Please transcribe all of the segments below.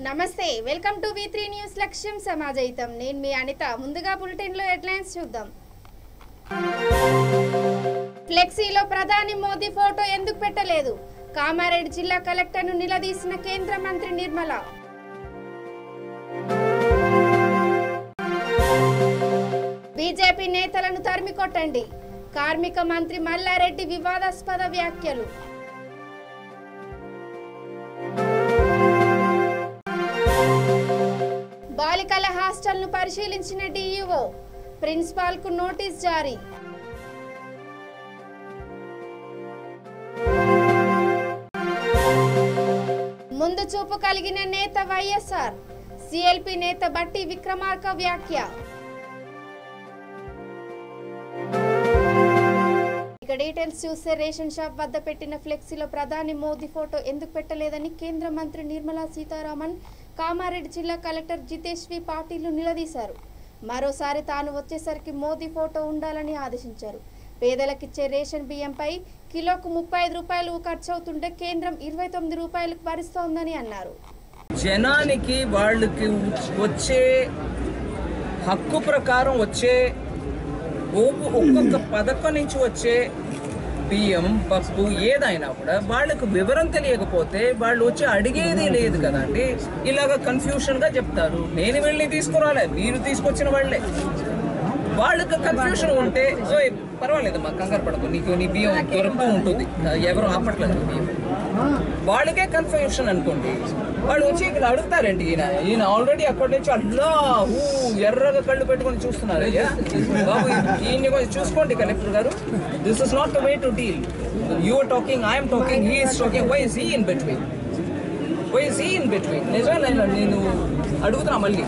నమస్తే welcome to V3 news లక్ష్యం సమాజయితం నేను మీ అనిత ముందుగా బులెటిన్ లో హెడ్లైన్స్ చూద్దాం ఫ్లెక్సీలో ప్రధాని మోదీ ఫోటో ఎందుకు పెట్టలేదు కామారెడ్డి జిల్లా కలెక్టర్ను నిలదీసిన కేంద్ర మంత్రి నిర్మల బీజేపీ నేతలను తరిమి కొట్టండి కార్మిక మంత్రి మల్లారెడ్డి వివాదాస్పద వ్యాఖ్యలు బాలికల హాస్టల్ను పరిశీలించిన డీఈఓ ప్రిన్సిపాల్ కు నోటీస్ జారీ ముందు చూపు కలిగిన నేత వైఎస్ఆర్ సిఎల్పి నేత బట్టి విక్రమార్క వ్యాఖ్య ఇక డీటెయిల్స్ చూస్తే రేషన్ షాప్ వద్ద పెట్టిన ఫ్లెక్సీలో ప్రధాని మోదీ ఫోటో ఎందుకు పెట్టలేదని కేంద్ర మంత్రి నిర్మలా సీతారామన్ కామారెడ్డి జిల్లా కలెక్టర్ జితేష్ వి పాటిల్ నిలదీశారు మరోసారి తాను వచ్చేసరికి మోదీ ఫోటో ఉండాలని ఆదేశించారు పేదలకిచ్చే రేషన్ బియ్యంపై కిలోకు 35 రూపాయలు ఖర్చవుతుంటే కేంద్రం 29 రూపాయలకు భరిస్తోందని అన్నారు జనానికి వాళ్ళకి వచ్చే హక్కు ప్రకారం వచ్చే ఒక్కొక్క పథకం నుంచి వచ్చే బియ్యం పప్పు ఏదైనా కూడా వాళ్ళకు వివరం తెలియకపోతే వాళ్ళు వచ్చి అడిగేది లేదు కదండి ఇలాగ కన్ఫ్యూషన్గా చెప్తారు నేను వెళ్ళి తీసుకురాలే మీరు తీసుకొచ్చిన వాళ్ళే వాళ్ళకి కన్ఫ్యూషన్ ఉంటే పర్వాలేదు మా కంగారు పడకు నీకు నీ బియ్యం దొరుకుతూ ఉంటుంది ఎవరు ఆపట్లేదు బియ్యం వాళ్ళకే కన్ఫ్యూషన్ అనుకోండి వాళ్ళు వచ్చి ఇక్కడ అడుగుతారండి ఈయన ఆల్రెడీ అక్కడి నుంచి అట్లా ఎర్రగా కళ్ళు పెట్టుకొని చూస్తున్నారు బాబు ఈయన్ని కొంచెం చూసుకోండి కలెక్టర్ గారు this is not the way to deal you are talking I'm talking he is talking why is he in between నిజంగా నేను అడుగుతున్నా మళ్ళీ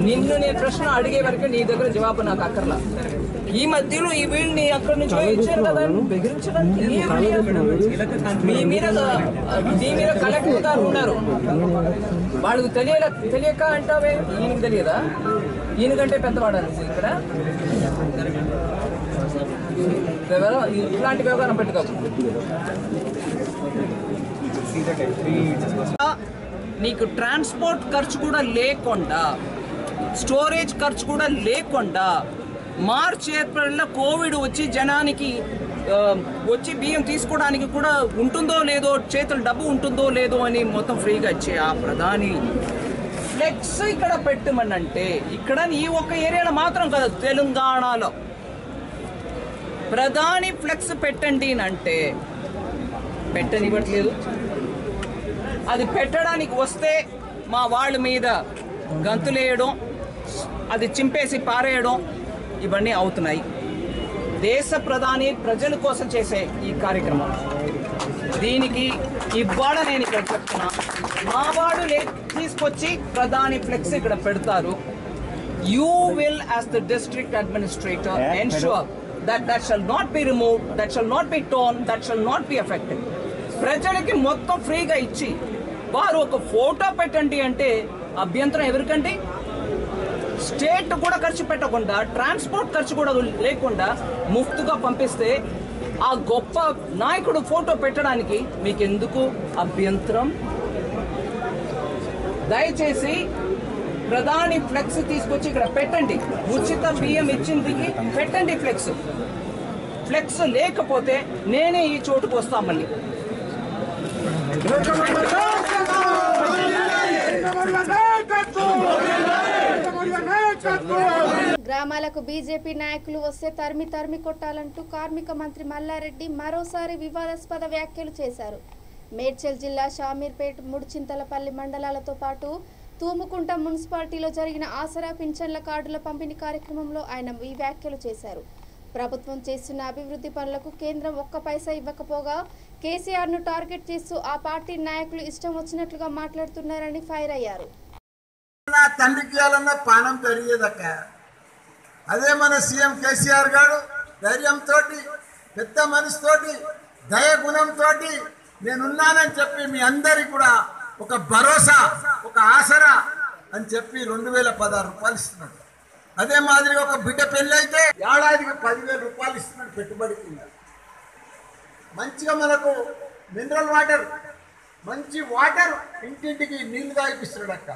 నిన్ను నేను ప్రశ్న అడిగే వరకు నీ దగ్గర జవాబు నాకు అక్కర్లా ఈ మధ్యలో ఈ వీళ్ళని అక్కడి నుంచి ఇచ్చారు కదా మీ మీద కలెక్టర్ గారు ఉన్నారు వాళ్ళకు తెలియక అంటావే ఈయనకి తెలియదా ఈయనకంటే పెద్దవాడాలి ఇక్కడ ఇట్లాంటి వ్యవహారం పెట్టుకోవచ్చు నీకు ట్రాన్స్పోర్ట్ ఖర్చు కూడా లేకుండా స్టోరేజ్ ఖర్చు కూడా లేకుండా మార్చ్ ఏప్రిల్లో కోవిడ్ వచ్చి జనానికి వచ్చి బియ్యం తీసుకోవడానికి కూడా ఉంటుందో లేదో చేతులు డబ్బు ఉంటుందో లేదో అని మొత్తం ఫ్రీగా ఇచ్చే ఆ ప్రధాని ఫ్లెక్స్ ఇక్కడ పెట్టమనంటే ఇక్కడ ఈ ఒక్క ఏరియాలో మాత్రం కాదు తెలంగాణలో ప్రధాని ఫ్లెక్స్ పెట్టండి అంటే పెట్టనివ్వట్లేదు అది పెట్టడానికి వస్తే మా వాళ్ళ మీద గంతులేయడం అది చింపేసి పారేయడం ఇవన్నీ అవుతున్నాయి దేశ ప్రధాని ప్రజల కోసం చేసే ఈ కార్యక్రమం దీనికి ఇవాళ నేను ఇక్కడ చెప్తున్నా మా వాళ్ళు తీసుకొచ్చి ప్రధాని ఫ్లెక్స్ ఇక్కడ పెడతారు you will as the district administrator ensure that shall not be removed, that shall not be torn, that shall not be affected. ప్రజలకి మొత్తం ఫ్రీగా ఇచ్చి వారు ఒక ఫోటో పెట్టండి అంటే అభ్యంతరం ఎవరికండి స్టేట్ కూడా ఖర్చు పెట్టకుండా ట్రాన్స్పోర్ట్ ఖర్చు కూడా లేకుండా ముఫ్తుగా పంపిస్తే ఆ గొప్ప నాయకుడు ఫోటో పెట్టడానికి మీకు ఎందుకు అభ్యంతరం దయచేసి ప్రధాని ఫ్లెక్స్ తీసుకొచ్చి ఇక్కడ పెట్టండి ఉచిత బియ్యం ఇచ్చింది పెట్టండి ఫ్లెక్స్ లేకపోతే నేనే ఈ చోటుకు వస్తా మళ్ళీ గ్రామాలకు బీజేపీ నాయకులు వస్తే తరిమి కొట్టాలంటూ కార్మిక మంత్రి మల్లారెడ్డి మరోసారి వివాదాస్పద వ్యాఖ్యలు చేశారు మేడ్చల్ జిల్లా షామీర్పేట్ ముడిచింతలపల్లి మండలాలతో పాటు తూముకుంట మున్సిపాలిటీలో జరిగిన ఆసరా పింఛన్ల కార్డుల పంపిణీ కార్యక్రమంలో ఆయన ఈ వ్యాఖ్యలు చేశారు ప్రభుత్వం చేస్తున్న అభివృద్ధి పనులకు కేంద్రం ఒక్క పైసా ఇవ్వకపోగా కేసీఆర్ ను టార్గెట్ చేస్తూ ఆ పార్టీ నాయకులు ఇష్టం వచ్చినట్లుగా మాట్లాడుతున్నారని ఫైర్ అయ్యారు తండ్రికి పానం పెరిగేదక్క అదే మన సీఎం కేసీఆర్ గారు ధైర్యంతో పెద్ద మనసుతోటి దయ గుణంతో నేనున్నానని చెప్పి మీ అందరికి కూడా ఒక భరోసా ఒక ఆసరా అని చెప్పి 2016 రూపాయలు ఇస్తున్నాడు అదే మాదిరిగా ఒక బిడ్డ పెళ్ళి అయితే ఏడాదికి 10,000 రూపాయలు ఇస్తున్నాడు పెట్టుబడి కింద మంచిగా మనకు మినరల్ వాటర్ మంచి వాటర్ ఇంటింటికి నీళ్లు తాగిపిస్తున్నాడక్క.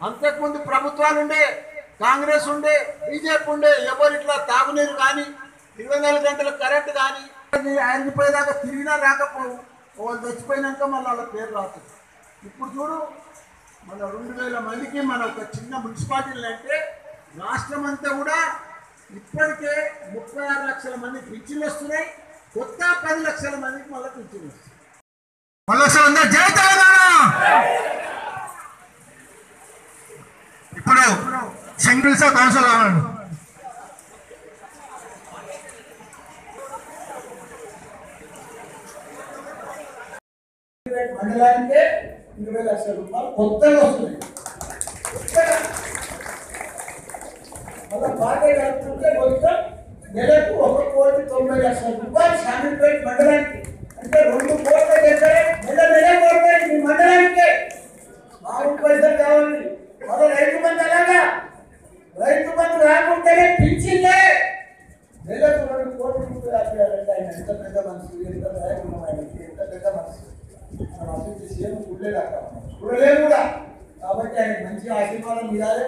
అంతకుముందు ప్రభుత్వాలు ఉండే, కాంగ్రెస్ ఉండే, బీజేపీ ఉండే, ఎవరు ఇట్లా తాగునీరు కానీ 24 గంటల కరెంట్ కానీ ఆయన పోయేదాకా తిరిగినా రాకపోవు. వాళ్ళు చచ్చిపోయినాక మళ్ళీ వాళ్ళ పేరు రాస్తుంది. ఇప్పుడు చూడు, మన 2000 మందికి మన ఒక చిన్న మున్సిపాలిటీలు అంటే రాష్ట్రం అంతా కూడా ఇప్పటికే 36 లక్షల మంది పింఛన్లు వస్తున్నాయి. కొత్త 10 లక్షల మందికి మళ్ళీ పింఛన్లు వస్తున్నాయి. జై తెలంగాణ. ఇప్పుడు సింగిల్ కౌన్సిల్ కావాలి. మండలానికే 20 లక్షల రూపాయలు కొత్తగా వస్తున్నాయి. మళ్ళీ పార్టీ కలుపుకుంటే మొత్తం నెలకు 1,90,00,000 రూపాయలు శామీర్పేట మండలానికి, అంటే 2 కోట్ల దగ్గరే నెల కోట్ల మీ మండలానికే. 4 పైసలు కావాలి. మళ్ళీ రైతు బంధు అలాగా, రైతు బంధు రాకుంటేనే పింఛన్లే నెలకు 2 కోట్ల రూపాయలు. ఆయన ఎంత పెద్ద మనిషి, ఎంత దయగుణం ఆయనకి, ఎంత పెద్ద మనిషి. మనం అభివృద్ధి సీఎం చూడలేము కూడా. కాబట్టి ఆయన మంచి ఆశీర్వాదం ఇవ్వాలి.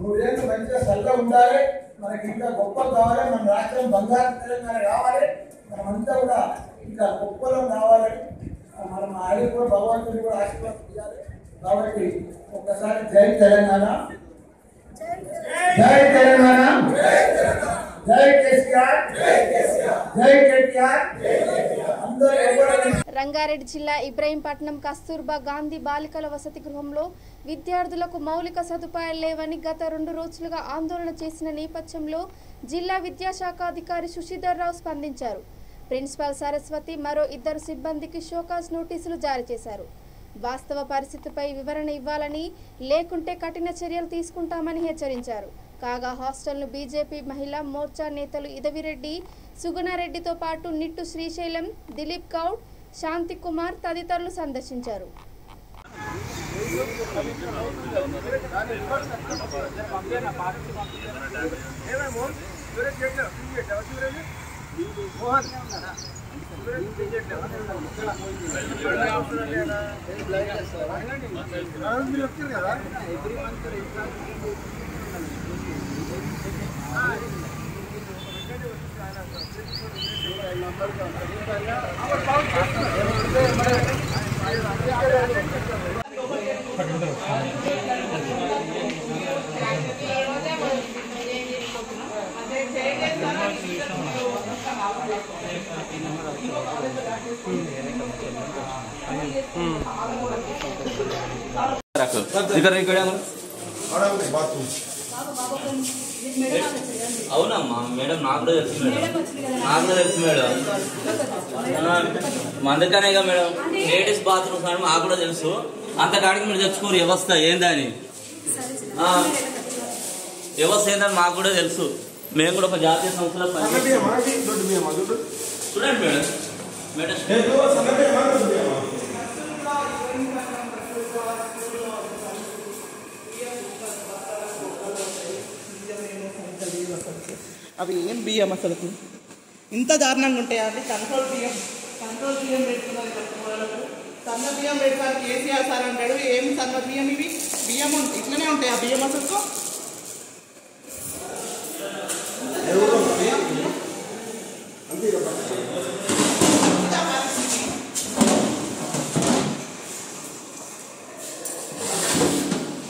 3 ఏళ్ళు మంచిగా చల్లగా ఉండాలి. మనకి ఇంకా గొప్ప కావాలి. మన రాష్ట్రం బంగారు తెలంగాణ కావాలి. మనమంతా కూడా ఇంకా గొప్పలో కావాలని మనం ఆయన కూడా భగవంతుని కూడా ఆశీర్వాదం ఇవ్వాలి. కాబట్టి ఒక్కసారి జై తెలంగాణ, జై తెలంగాణ, జై కేసీఆర్, జై కేటీఆర్. రంగారెడ్డి జిల్లా ఇబ్రహీంపట్నం కస్తూర్బా గాంధీ బాలికల వసతి గృహంలో విద్యార్థులకు మౌలిక సదుపాయాలు లేవని గత 2 రోజులుగా ఆందోళన చేసిన నేపథ్యంలో జిల్లా విద్యాశాఖ అధికారి శశిధర్ రావు స్పందించారు. ప్రిన్సిపాల్ సరస్వతి మరో 2 సిబ్బందికి షోకాజ్ నోటీసులు జారీ చేశారు. వాస్తవ పరిస్థితిపై వివరణ ఇవ్వాలని, లేకుంటే కఠిన చర్యలు తీసుకుంటామని హెచ్చరించారు. కాగా హాస్టల్ను బీజేపీ మహిళా మోర్చా నేతలు ఇదవిరెడ్డి, సుగుణారెడ్డితో పాటు నిట్టు శ్రీశైలం, దిలీప్ గౌడ్, శాంతి కుమార్ తదితరులు సందర్శించారు. అవునమ్మా మేడం, నాకు కూడా తెలుసు మేడం, అందుకనే మేడం లేడీస్ బాత్రూమ్స్ అని మాకు కూడా తెలుసు. అంతకాడికి మీరు తెచ్చుకోరు వ్యవస్థ ఏందని, వ్యవస్థ ఏందని మాకు కూడా తెలుసు. మేము కూడా ఒక జాతీయ సంస్థలో చూడండి మేడం. అవి ఏం బియ్యం అసలు ఇంత దారుణంగా ఉంటాయి. అది కంట్రోల్ బియ్యం పెట్టుకున్నారు. సన్న బియ్యం పెడతారు కేసీఆర్ సార్ అంటాడు. ఏం సన్న బియ్యం ఇవి? బియ్యం ఇట్లనే ఉంటాయి ఆ బియ్యం అసలు.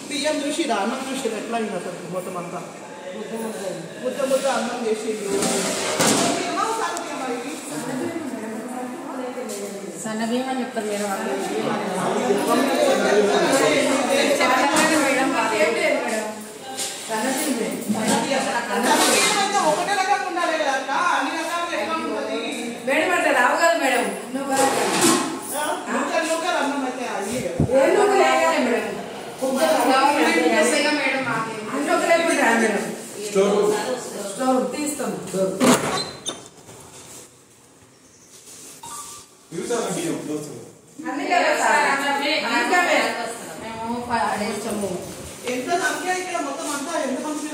బియ్యం చూసిరా, అన్నం చూసిరా ఎట్లా అయింది అసలు మొత్తం అంతా. ముద్ద అన్నం చేసి సన్న బియ్యం అని చెప్తారు మేడం. ఒకటే రకంగా ఉండాలి కదా అక్క, అన్ని రకాలు ఎట్లా ఉంటుంది మేడం? అంటే రావు కదా మేడం. నూకలు అన్నం అయితే అది మేడం స్టోర్ తీస్తాం. ఎంత సంఖ్య ఇక్కడ మొత్తం అంతా ఎంతమంది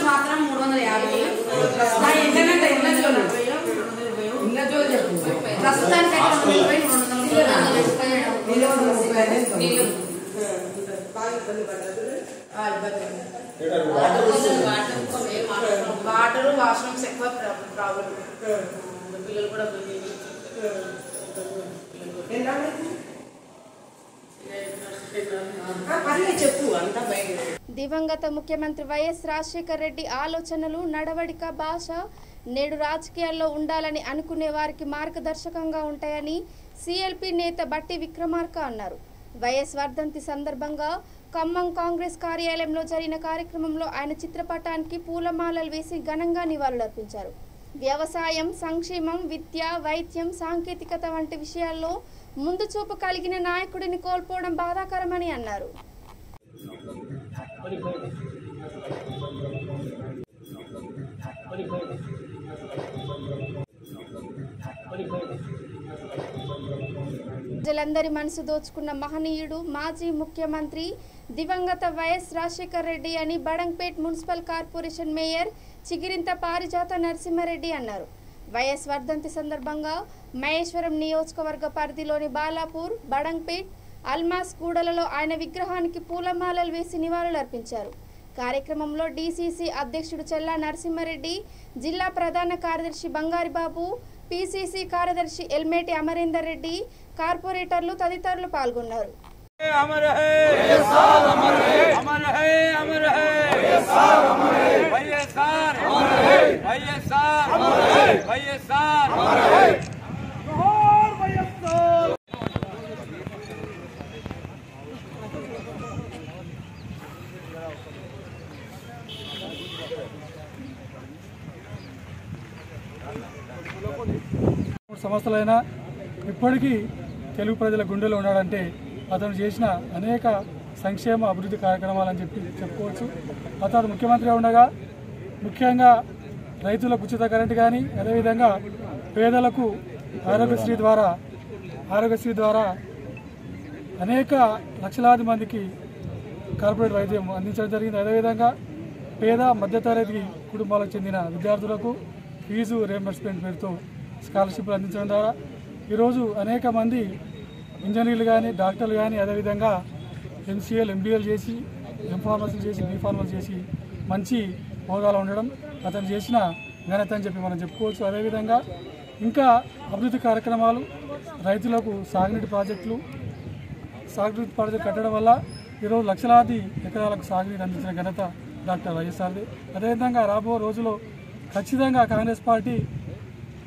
మాత్రం 350. ఇంటర్నెట్ ఇళ్ళ జోలు ప్రస్తుతానికి వాటర్ వాష్రూమ్స్ ఎక్కువ ప్రాబ్లం పిల్లలు కూడా చెప్పు అంతా బయట. దివంగత ముఖ్యమంత్రి వైఎస్ రాజశేఖర్ రెడ్డి ఆలోచనలు, నడవడిక, భాష నేడు రాజకీయాల్లో ఉండాలని అనుకునే వారికి మార్గదర్శకంగా ఉంటాయని సిఎల్పి నేత బట్టి విక్రమార్క అన్నారు. వైఎస్ వర్ధంతి సందర్భంగా ఖమ్మం కాంగ్రెస్ కార్యాలయంలో జరిగిన కార్యక్రమంలో ఆయన చిత్రపటానికి పూలమాలలు వేసి ఘనంగా నివాళులర్పించారు. వ్యవసాయం, సంక్షేమం, విద్య, వైద్యం, సాంకేతికత వంటి విషయాల్లో ముందు చూపు కలిగిన నాయకుడిని కోల్పోవడం బాధాకరమని అన్నారు. ప్రజలందరి మనసు దోచుకున్న మహనీయుడు మాజీ ముఖ్యమంత్రి దివంగత వైఎస్ రాజశేఖర్ రెడ్డి అని Badangpet municipal corporation mayor Chigirintha పారిజాత నరసింహారెడ్డి అన్నారు. వైఎస్ వర్ధంతి సందర్భంగా మహేశ్వరం నియోజకవర్గ పరిధిలోని బాలాపూర్, బడంగ్పేట్, అల్మాస్ గూడలలో ఆయన విగ్రహానికి పూలమాలలు వేసి నివాళులర్పించారు. కార్యక్రమంలో డీసీసీ అధ్యక్షుడు చెల్లా నరసింహారెడ్డి, జిల్లా ప్రధాన కార్యదర్శి బంగారిబాబు, పీసీసీ కార్యదర్శి ఎల్మేటి అమరేందర్ రెడ్డి, కార్పొరేటర్లు తదితరులు పాల్గొన్నారు. సంవత్సరాలైనా ఇప్పటికీ తెలుగు ప్రజల గుండెలో ఉన్నాడంటే అతను చేసిన అనేక సంక్షేమ అభివృద్ధి కార్యక్రమాలని చెప్పుకోవచ్చు. అతను ముఖ్యమంత్రిగా ఉండగా ముఖ్యంగా రైతులకు ఉచిత కరెంటు కానీ, అదేవిధంగా పేదలకు ఆరోగ్యశ్రీ ద్వారా అనేక లక్షలాది మందికి కార్పొరేట్ వైద్యం అందించడం జరిగింది. అదేవిధంగా పేద మధ్యతరగతి కుటుంబాలకు చెందిన విద్యార్థులకు ఫీజు రియంబర్స్మెంట్ పేరుతో స్కాలర్షిప్లు అందించడం ద్వారా ఈరోజు అనేక మంది ఇంజనీర్లు కానీ, డాక్టర్లు కానీ, అదేవిధంగా ఎంసీఏలు, ఎంబీఏలు చేసి, ఎంఫార్మసీలు చేసి, బీఫార్మసీ చేసి మంచి హోదాలో ఉండడం అతను చేసిన ఘనత అని చెప్పి మనం చెప్పుకోవచ్చు. అదేవిధంగా ఇంకా అభివృద్ధి కార్యక్రమాలు, రైతులకు సాగునీటి ప్రాజెక్టులు కట్టడం వల్ల ఈరోజు లక్షలాది ఎకరాలకు సాగునీరు అందించిన ఘనత డాక్టర్ వైఎస్ఆర్ది. అదేవిధంగా రాబో రోజుల్లో ఖచ్చితంగా కాంగ్రెస్ పార్టీ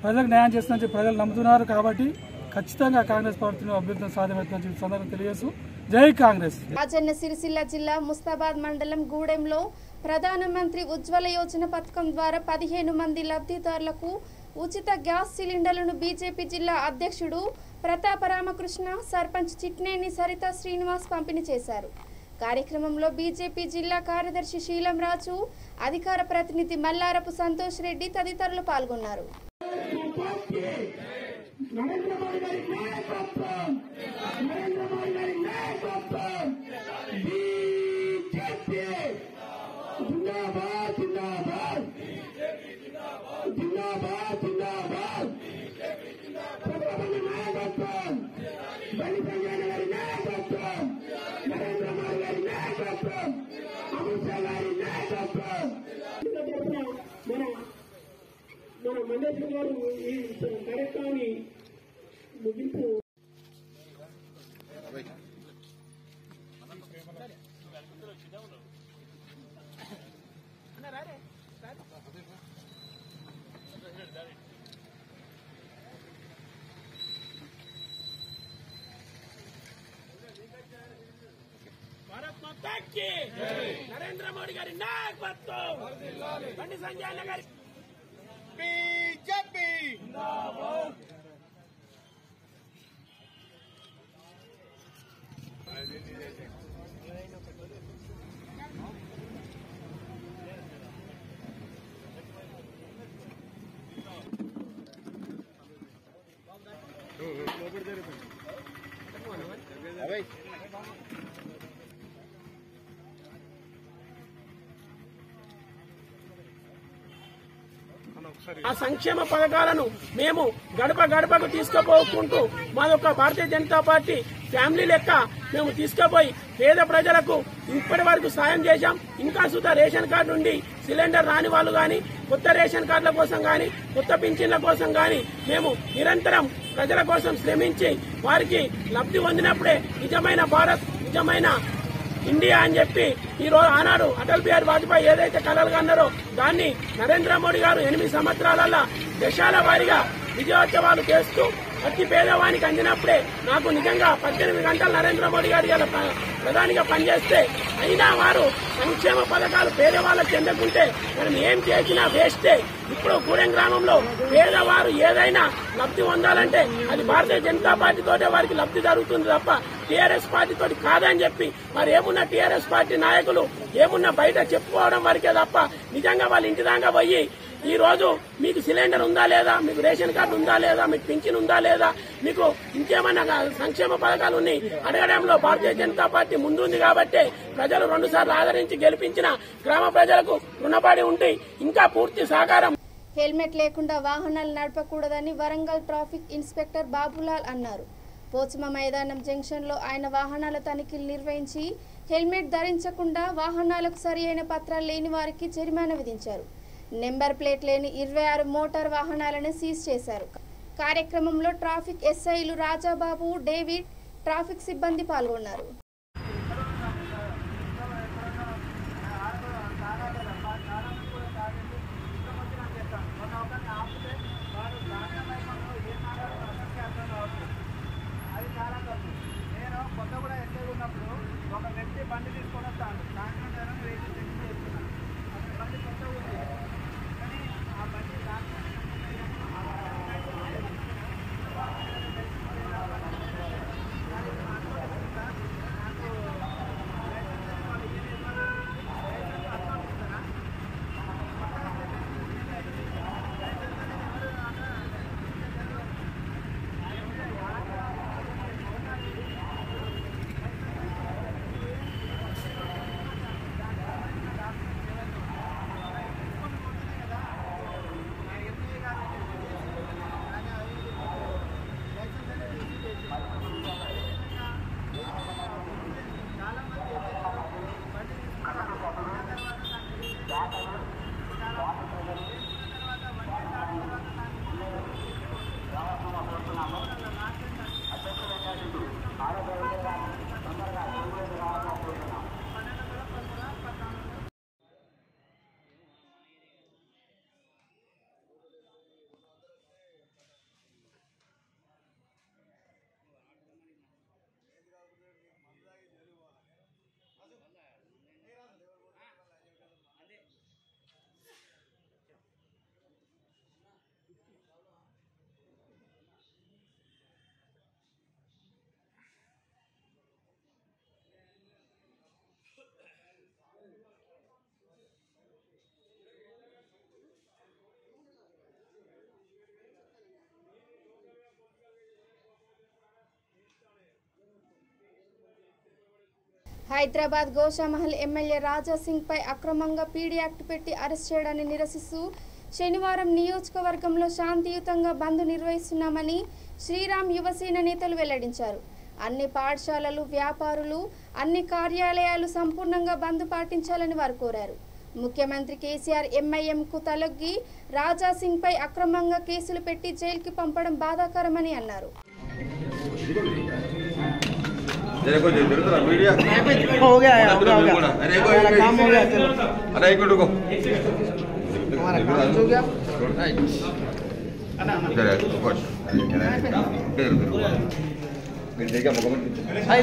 ప్రజలకు న్యాయం చేస్తుందని ప్రజలు నమ్ముతున్నారు కాబట్టి ఖచ్చితంగా కాంగ్రెస్ పార్టీలో అభ్యర్థులను సాధ్యమవుతుందని చెప్పి సందర్భం తెలియజేస్తూ జై కాంగ్రెస్. రాజన్న సిరిసిల్ల జిల్లా ముస్తాబాద్ మండలం గూడెంలో ప్రధానమంత్రి ఉజ్వల యోజన పథకం ద్వారా 15 మంది లబ్ధిదారులకు ఉచిత గ్యాస్ సిలిండర్లను బీజేపీ జిల్లా అధ్యక్షుడు ప్రతాప రామకృష్ణ, సర్పంచ్ చిట్నేని సరిత శ్రీనివాస్ పంపిణీ చేశారు. కార్యక్రమంలో బీజేపీ జిల్లా కార్యదర్శి శీలం రాజు, అధికార ప్రతినిధి మల్లారపు సంతోష్ రెడ్డి తదితరులు పాల్గొన్నారు. మన మండలి గారు ఈ కార్యక్రమాన్ని ముగింపు భారత్ మాతా కీ నరేంద్ర మోడీ గారి నాయకత్వం, బండి సంజయ్ అన్న గారి బీజేపీ జిందాబాద్. ఆ సంక్షేమ పథకాలను మేము గడప గడపకు తీసుకుపోకుంటూ మాదొక భారతీయ జనతా పార్టీ ఫ్యామిలీ లెక్క మేము తీసుకుపోయి పేద ప్రజలకు ఇప్పటి వరకు సాయం చేశాం. ఇంకా సుతా రేషన్ కార్డు నుండి సిలిండర్ రాని వాళ్ళు గాని, కొత్త రేషన్ కార్డుల కోసం గాని, కొత్త పింఛన్ల కోసం గాని మేము నిరంతరం ప్రజల కోసం శ్రమించి వారికి లబ్ధి పొందినప్పుడే నిజమైన భారత్, నిజమైన ఇండియా అని చెప్పి ఈ రోజు ఆనాడు అటల్ బిహారీ వాజ్పేయి ఏదైతే కలలుగా అన్నారో దాన్ని నరేంద్ర మోడీ గారు 8 సంవత్సరాలలో దశాల వారీగా విజయోత్సవాలు చేస్తూ ప్రతి పేదవానికి అందినప్పుడే నాకు నిజంగా 18 గంటలు నరేంద్ర మోడీ గారు ఇలా ప్రధానిగా పనిచేస్తే అయినా వారు సంక్షేమ పథకాలు పేదవాళ్ళకు చెందకుంటే మనం ఏం చేసినా వేస్టే. ఇప్పుడు గూడెం గ్రామంలో పేదవారు ఏదైనా లబ్ధి పొందాలంటే అది భారతీయ జనతా పార్టీతోటే వారికి లబ్ధి జరుగుతుంది తప్ప టీఆర్ఎస్ పార్టీతోటి కాదని చెప్పి మరి ఏమున్నా టీఆర్ఎస్ పార్టీ నాయకులు ఏమున్నా బయట చెప్పుకోవడం వరకే తప్ప నిజంగా వాళ్ళ ఇంటి దాకా పోయి ఈ రోజు మీకు సిలిండర్ ఉందా లేదా, మీకు రేషన్ కార్డు ఉందా లేదా, మీకు పింఛన్ ఉందా లేదా, మీకు ఇంకేమైనా సంక్షేమ పథకాలు ఉన్నాయి అడగడంలో భారతీయ జనతా పార్టీ ముందుంది కాబట్టి ప్రజలు 2 సార్లు ఆదరించి గెలిపించిన గ్రామ ప్రజలకు రుణపడి ఉండి ఇంకా పూర్తి సహకారం. హెల్మెట్ లేకుండా వాహనాలు నడపకూడదని వరంగల్ ట్రాఫిక్ ఇన్స్పెక్టర్ బాబులాల్ అన్నారు. పోచమ మైదానం జంక్షన్లో ఆయన వాహనాల తనిఖీలు నిర్వహించి హెల్మెట్ ధరించకుండా వాహనాలకు సరియైన పత్రాలు లేని వారికి జరిమానా విధించారు. నెంబర్ ప్లేట్ లేని 26 మోటార్ వాహనాలను సీజ్ చేశారు. కార్యక్రమంలో ట్రాఫిక్ ఎస్ఐలు రాజాబాబు, డేవిడ్, ట్రాఫిక్ సిబ్బంది పాల్గొన్నారు. హైదరాబాద్ గోషామహల్ ఎమ్మెల్యే రాజాసింగ్ పై అక్రమంగా పీడీ యాక్ట్ పెట్టి అరెస్ట్ చేయడాన్ని నిరసిస్తూ శనివారం నియోజకవర్గంలో శాంతియుతంగా బంద్ నిర్వహిస్తున్నామని శ్రీరామ్ యువసేన నేతలు వెల్లడించారు. అన్ని పాఠశాలలు, వ్యాపారులు, అన్ని కార్యాలయాలు సంపూర్ణంగా బంద్ పాటించాలని వారు కోరారు. ముఖ్యమంత్రి కేసీఆర్ ఎంఐఎంకు తలొగ్గి రాజాసింగ్ పై అక్రమంగా కేసులు పెట్టి జైలుకి పంపడం బాధాకరమని అన్నారు. हो गया है, काम हो गया, चलो अरे एक मिनट रुको, हमारा काम हो गया,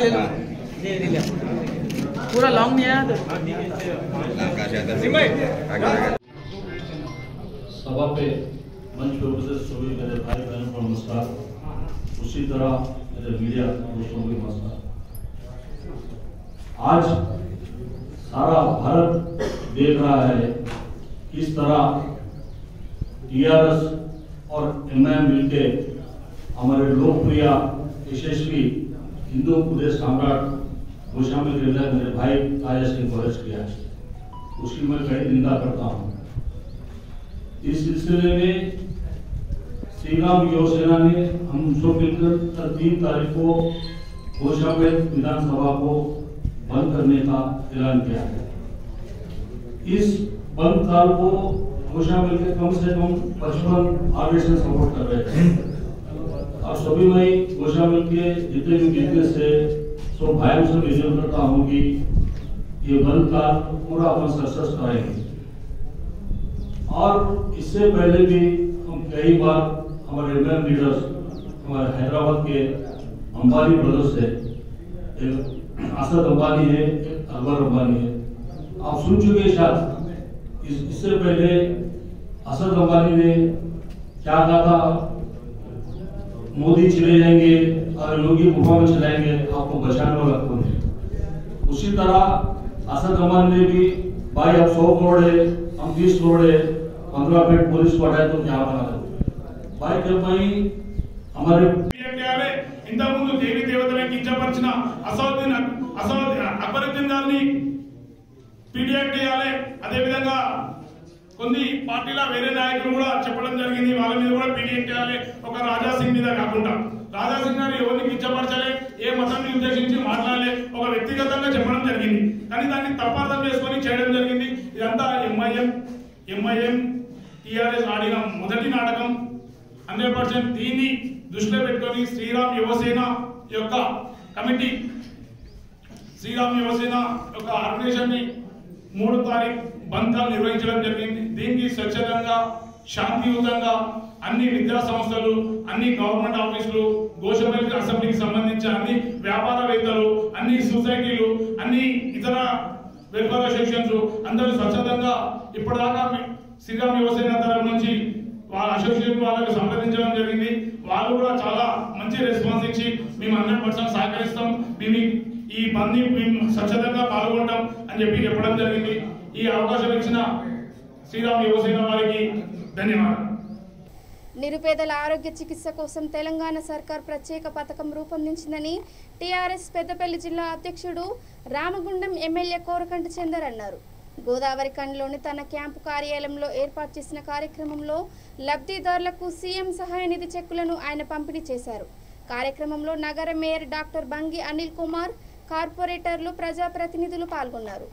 ले लो पूरा लॉन्ग नहीं आया सभा पे मंच पे उपस्थित सभी मेरे भाई बहनों को नमस्कार। उसी तरह मेरे मीडिया दोस्तों को नमस्कार। आज सारा भारत देख रहा है किस तरह टीआरएस और एमआईएम मिलकर हमारे लोकप्रिय यशस्वी हिंदू प्रदेश सम्राट गोस्वामी के मेरे भाई राजा सिंह को अरेस्ट किया। उसकी मैं कड़ी निंदा करता हूँ। इस सिलसिले में श्री राम युवा सेना ने हम सब मिलकर 3 तारीख को गोशामेल विधानसभा को बंद करने का ऐलान किया है। इस बंद काल को गोशामेल के कम से कम 55 ऑर्गेनाइजेशन सपोर्ट कर रहे थे। अब सभी मैं गोशामेल के जितने भी बिजनेस है सो भाइयों से निवेदन करता हूँ कि ये बंद काल पूरा अपन सक्सेस कराएंगे। और इससे पहले भी हम कई बार हमारे इंडियन लीडर्स हमारे हैदराबाद के अंबानी ब्रदर्स है, एक असद अंबानी है, एक अकबर अंबानी है, आप सुन चुके शायद। इससे पहले असद अंबानी ने क्या कहा था, मोदी चले जाएंगे और योगी गुफा में चलाएंगे, आपको बचाने वाला कौन है। उसी तरह असद अंबानी ने भी भाई अब 100 करोड़ है, हम 30 करोड़ है, 15 मिनट पुलिस को हटाए तो क्या बना भाई जब भाई हमारे इंतक मुंदु देवी देवतలను కించపరిచిన అక్బరుద్దీన్ గారిని పీడియాక్ట్ చేయాలి। అదే విధంగా కొన్ని పార్టీల వేరే నాయకులు కూడా చెప్పడం జరిగింది, వాళ్ళ మీద కూడా పీడియాక్ట్ చేయాలి। ఒక రాజా సింగ్ మీద కాకుండా రాజా సింగ్ గారు ఎవరిని కించపరచలే, ఏ మతాన్ని ఉద్దేశించి మాట్లాడలే, ఒక వ్యక్తిగతంగా చెప్పడం జరిగింది। కానీ దాన్ని తప్పార్థం చేసుకొని చేయడం జరిగింది। ఇదంతా ఎంఐఎం టీఆర్ఎస్ ఆడిన మొదటి నాటకం 100%। దీన్ని దృష్టిలో పెట్టుకొని శ్రీరామ్ యువసేన యొక్క కమిటీ, శ్రీరామ్ యువసేన యొక్క ఆర్గనైజేషన్ ని 3 తారీఖు బంద్ నిర్వహించడం జరిగింది। దీనికి స్వచ్ఛందంగా శాంతియుతంగా అన్ని విద్యా సంస్థలు, అన్ని గవర్నమెంట్ ఆఫీసులు, గోషామెల్ అసెంబ్లీకి సంబంధించిన అన్ని వ్యాపారవేత్తలు, అన్ని సొసైటీలు, అన్ని ఇతర వెల్ఫేర్ అసోసియేషన్స్ అందరూ స్వచ్ఛందంగా ఇప్పటిదాకా శ్రీరామ్ యువసేన తరఫు నుంచి వాళ్ళ అసోసియేషన్ వాళ్ళకి సంప్రదించడం జరిగింది। వాళ్ళు కూడా చాలా మంచి రెస్పాన్స్ ఇచ్చి మేము 100% సహకరిస్తాం, మేము ఈ బంద్ మేము స్వచ్ఛందంగా పాల్గొంటాం అని చెప్పడం జరిగింది। ఈ అవకాశం ఇచ్చిన శ్రీరామ్ యువసేన వారికి ధన్యవాదాలు। నిరుపేదల ఆరోగ్య చికిత్స కోసం తెలంగాణ సర్కార్ ప్రత్యేక పథకం రూపొందించిందని టీఆర్ఎస్ పెద్దపల్లి జిల్లా అధ్యక్షుడు రామగుండం ఎమ్మెల్యే కోరకంటి చందర్ అన్నారు। గోదావరి ఖండ్లోని తన క్యాంపు కార్యాలయంలో ఏర్పాటు చేసిన కార్యక్రమంలో లబ్ధిదారులకు సీఎం సహాయ నిధి చెక్కులను ఆయన పంపిణీ చేశారు। కార్యక్రమంలో నగర మేయర్ డాక్టర్ బంగి అనిల్ కుమార్, కార్పొరేటర్లు, ప్రజాప్రతినిధులు పాల్గొన్నారు।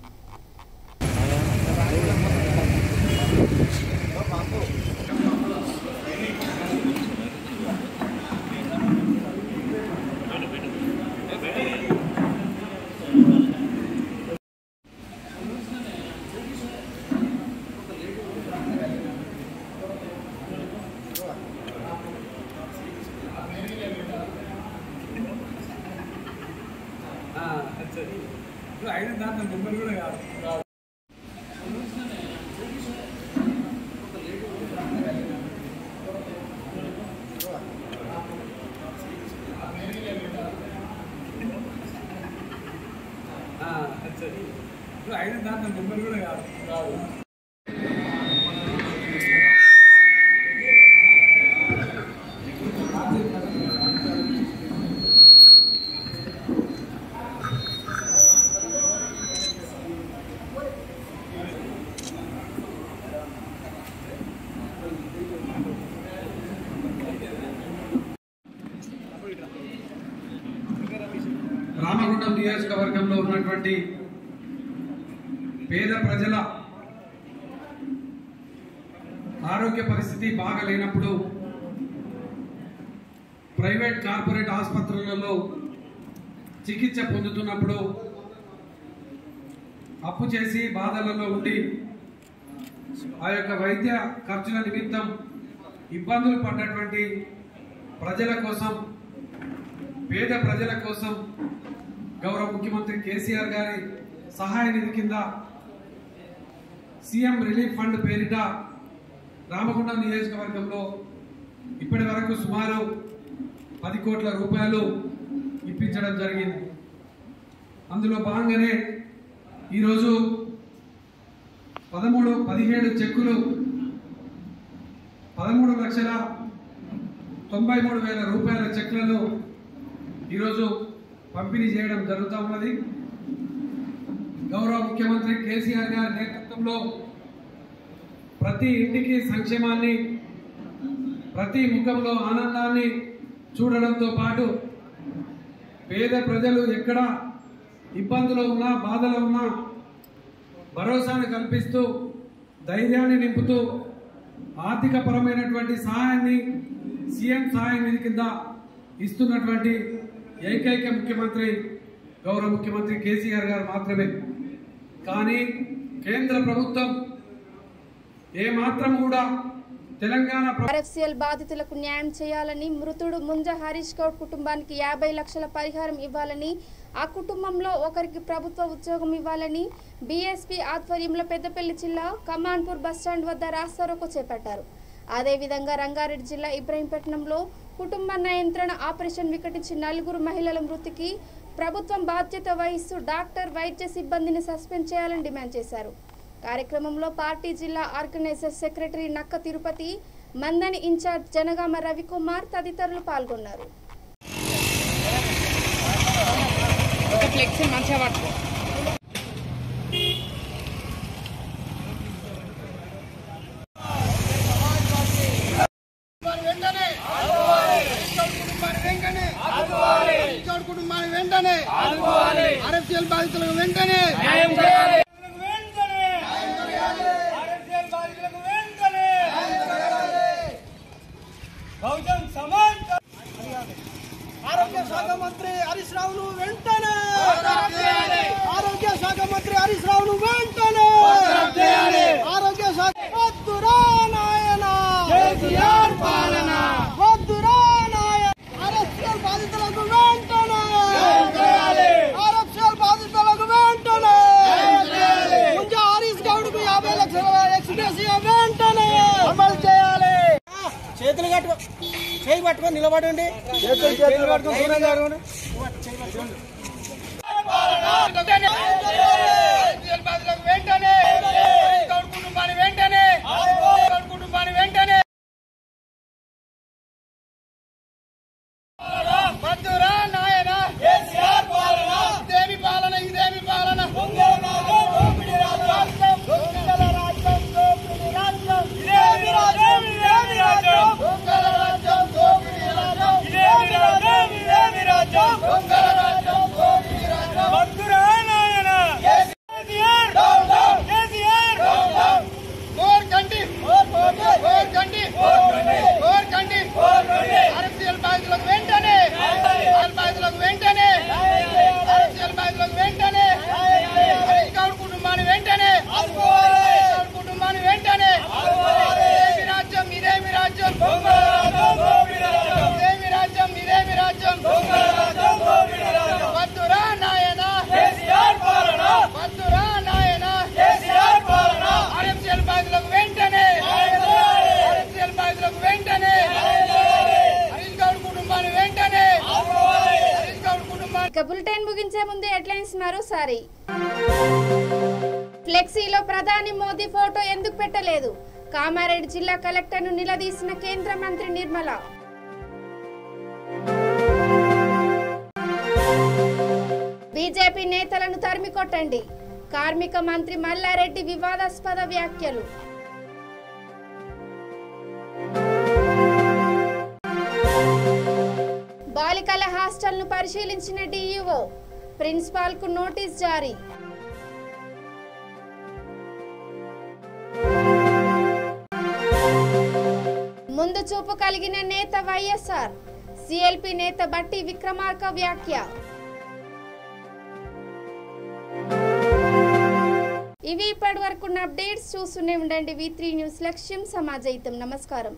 రామగుండం నియోజకవర్గంలో ఉన్నటువంటి పేద ప్రజల ఆరోగ్య పరిస్థితి బాగలేనప్పుడు ప్రైవేట్ కార్పొరేట్ ఆసుపత్రులలో చికిత్స పొందుతున్నప్పుడు అప్పు చేసి బాధలలో ఉండి ఆ యొక్క వైద్య ఖర్చుల నిమిత్తం ఇబ్బందులు పడ్డటువంటి ప్రజల కోసం, పేద ప్రజల కోసం గౌరవ ముఖ్యమంత్రి కేసీఆర్ గారి సహాయ నిధి కింద సీఎం రిలీఫ్ ఫండ్ పేరిట రామగుండం నియోజకవర్గంలో ఇప్పటి వరకు సుమారు 10 కోట్ల రూపాయలు ఇప్పించడం జరిగింది। అందులో భాగంగానే ఈరోజు 17 చెక్కులు 13,93,000 రూపాయల చెక్లను ఈరోజు పంపిణీ చేయడం జరుగుతూ ఉన్నది। గౌరవ ముఖ్యమంత్రి కేసీఆర్ గారి నేతృత్వంలో ప్రతి ఇంటికి సంక్షేమాన్ని, ప్రతి ముఖంలో ఆనందాన్ని చూడడంతో పాటు పేద ప్రజలు ఎక్కడ ఇబ్బందులో ఉన్నా, బాధలో ఉన్నా భరోసాను కల్పిస్తూ, ధైర్యాన్ని నింపుతూ, ఆర్థిక పరమైనటువంటి సహాయాన్ని సీఎం సహాయ నిధి కింద ఇస్తున్నటువంటి ఏకైక ముఖ్యమంత్రి గౌరవ ముఖ్యమంత్రి కేసీఆర్ గారు మాత్రమే. కానీ కేంద్ర ప్రభుత్వం ఏమాత్రం కూడా తెలంగాణ ఆర్ఎఫ్సిఎల్ బాధితులకు న్యాయం చేయాలని, మృతుడు ముంజ హరీష్ గౌడ్ కుటుంబానికి 50 లక్షల పరిహారం ఇవ్వాలని, ఆ కుటుంబంలో ఒకరికి ప్రభుత్వ ఉద్యోగం ఇవ్వాలని బీఎస్పీ ఆధ్వర్యంలో పెద్దపల్లి జిల్లా కమాన్పూర్ బస్టాండ్ వద్ద రాస్తారోకో చేపట్టారు. అదేవిధంగా రంగారెడ్డి జిల్లా ఇబ్రహీంపట్నంలో కుటుంబ నియంత్రణ ఆపరేషన్ వికటించి 4 మహిళల మృతికి ప్రభుత్వం బాధ్యత వహిస్తూ డాక్టర్, వైద్య సిబ్బందిని సస్పెండ్ చేయాలని డిమాండ్ చేశారు. కార్యక్రమంలో పార్టీ జిల్లా ఆర్గనైజర్ సెక్రటరీ నక్క తిరుపతి, మందని ఇన్ఛార్జ్ జనగామ రవికుమార్ తదితరులు పాల్గొన్నారు. కుటుంబాన్ని వెంటనే ఆర్ఎఫ్సిఎల్ బాధితులకు వెంటనే బహుజన్ సమాజ్ ఆరోగ్య శాఖ మంత్రి హరీష్ రావును వెంటనే, ఆరోగ్య శాఖ మంత్రి హరీష్ రావును వెంటనే, ఆరోగ్య శాఖ వద్దురా నాయన కేసీఆర్ పాలన, వద్దురా నాయన ఆర్ఎఫ్సిఎల్ బాధితులకు వెంటనే, ఆర్ఎఫ్సిఎల్ బాధితులకు వెంటనే, ముంజా హరీష్ గౌడ్కు 50 లక్షల ఎక్స్గ్రేషియా వెంటనే అమలు చేయాలి. చేతులు కట్టుకో, చేయి పట్టుకొని నిలబడండి, చేతులు పట్టుకొని దూరం జరగండి. వెంటనే కుటుంబాన్ని వెంటనే, కుటుంబాన్ని వెంటనే వద్దురా నాయన కేసీఆర్ పాలన, ఇదేమి పాలన, ఇదేమి పాలన, ఆర్ఎఫ్సిఎల్ బాధితులకు వెంటనే, బాధితులకు వెంటనే, ఆర్ఎఫ్సిఎల్ బాధితులకు వెంటనే, హరీష్ గౌడ్ కుటుంబాన్ని వెంటనే, కుటుంబాన్ని వెంటనే, ఇదేమి రాజ్యం, ఇదేమి రాజ్యం, ఇదేమి రాజ్యం, ఇదేమి రాజ్యం, వద్దురా నాయన కేసీఆర్ పాలన, వద్దురా నాయన కేసీఆర్ పాలన, ఆర్ఎఫ్సిఎల్ బాధితులకు వెంటనే, ఆర్ఎఫ్సిఎల్ బాధితులకు వెంటనే, హరీష్ గౌడ్ కుటుంబాన్ని వెంటనే, హరీష్ గౌడ్ కుటుంబాన్ని. బులెటిన్ ముగించే ముందు హెడ్లైన్స్ మరోసారి. ఫ్లెక్సీలో ప్రధాని మోదీ ఫోటో ఎందుకు పెట్టలేదు? కామారెడ్డి జిల్లా కలెక్టర్ను నిలదీసిన కేంద్ర మంత్రి నిర్మల. బీజేపీ నేతలను తరిమికొట్టండి, కార్మిక మంత్రి మల్లారెడ్డి వివాదాస్పద వ్యాఖ్యలు. బాలికల హాస్టల్ను పరిశీలించిన డీఈఓ, ప్రిన్సిపాల్కు నోటీస్ జారీ. ముందు చూపు కలిగిన నేత వైఎస్ఆర్, సిఎల్పి నేత బట్టి విక్రమార్క వ్యాఖ్య. ఇవి ఇప్పటి వరకున్న అప్డేట్స్. చూస్తూనే ఉండండి V3 న్యూస్, లక్ష్యం సమాజయితం. నమస్కారం.